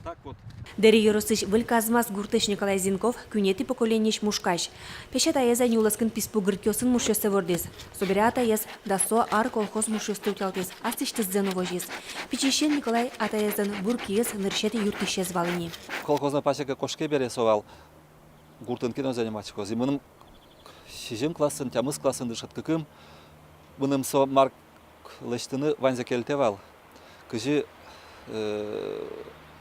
Так вот. Дери Юросыч выльказмас гуртыш Николай Зинков күнети поколенич мушкаш. Пешет аяза нюласкын писпу гыркёсын мушёсы вордес. Соберят аяз дасо ар колхоз мушёсты утялтес. Астыштыз зеновожес. Печещен Николай атаяздан буркиес ныршети юртыше звалыни. Колхозна пачека кошке бере совал. Гуртынкино занимачко. Зимыным 6 классын, тямыз классын дышат кыкым. Бұным со марк лыштыны ванза келтевал. Кыжы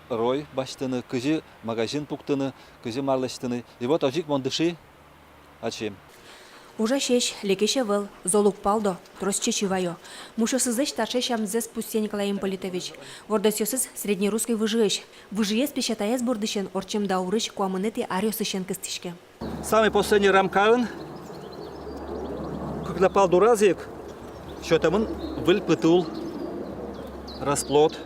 рой баштыны, кыжы магазин пуктыны, кыжы марлыштыны. И вот ожик мондыши ачим. Уже шеш, лекеше выл, золук палдо, тросче чивайо. Мушосызыш тарше шамзес пусте Николай Имполитович. Вордосёсыз среднерусской выжиеш. Выжиес пешатаес бордышен, орчем даурыш куамынети ариосышен кыстышке. Самый последний рамкаын, когда пал дуразик, что там он выльпытул расплод.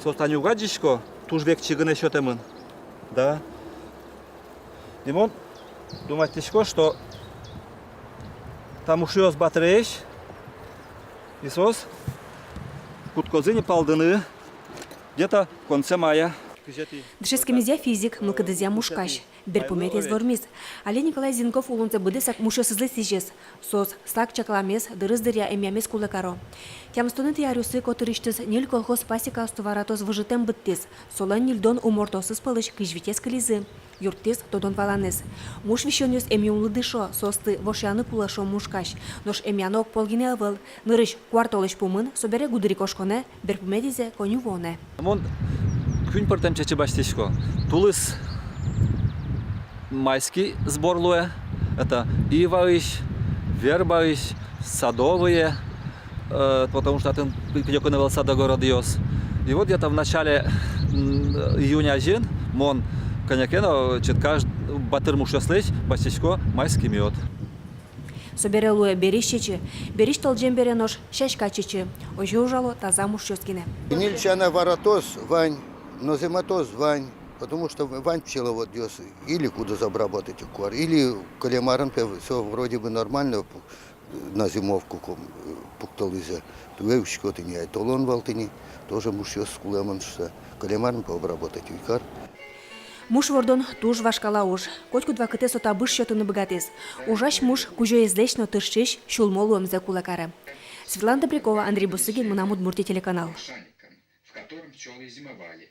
Состаню гаджичко, туж век чигыне что там он. Да. Димон, думать тишко, что там ушиос батареиш, Исос, куткозыни палдыны, где-то в конце мая. Дышескемезе физик, мылкыдызя мушкаш. Берпумет ез вормиз. Але Николай Зинков улунца быдысак мушосызлы сижес. Сос, стак чакламес, дырыз-дыря эмямес кулакаро. Тямстоны тиарюсы котырыштыз нил колхоз пасека астуваратос выжытем быттес. Солан нильдон умортосыз пылыш кыжвитес кылизы. Юрттес тодон валанес. Муш вещёнёс эмиумлы дышо, состы вошяны пулашо мушкаш. Нош эмянок полгине авыл. Нырыш квартолыш пумын, собере гудыри кошконе, берпуметизе коню воне. Күн пыртем чечи баштишко. Тулыс майский сборлуя. Это ивовыш, вербовыш, садовые. Потому что это переконывал садогородиос. И вот где-то в начале июня один мон коньякено четка батыр мушаслыч баштишко майский мед. Собере луя берищечи, берищ толджем бере нож шашка чечи. Оже ужало таза мушчоскине. Нильчана варатос вань, но зиматос вань, потому что вань пчеловод дёс или куда обработать укор, или калемаром все вроде бы нормально на зимовку пукталызе. Туевщик вот и не айтолон валтыни, тоже мушчос с кулемон, что калемаром пообработать укор. Муш вордон туж вашкала уж. Котку два кыте сота быш счётыны богатес. Ужаш муж кужо излечно тыршиш шулмолу мзе кулакара. Светлана Добрякова, Андрей Бусыгин, Мунамуд Мурти телеканал. В котором пчелы зимовали.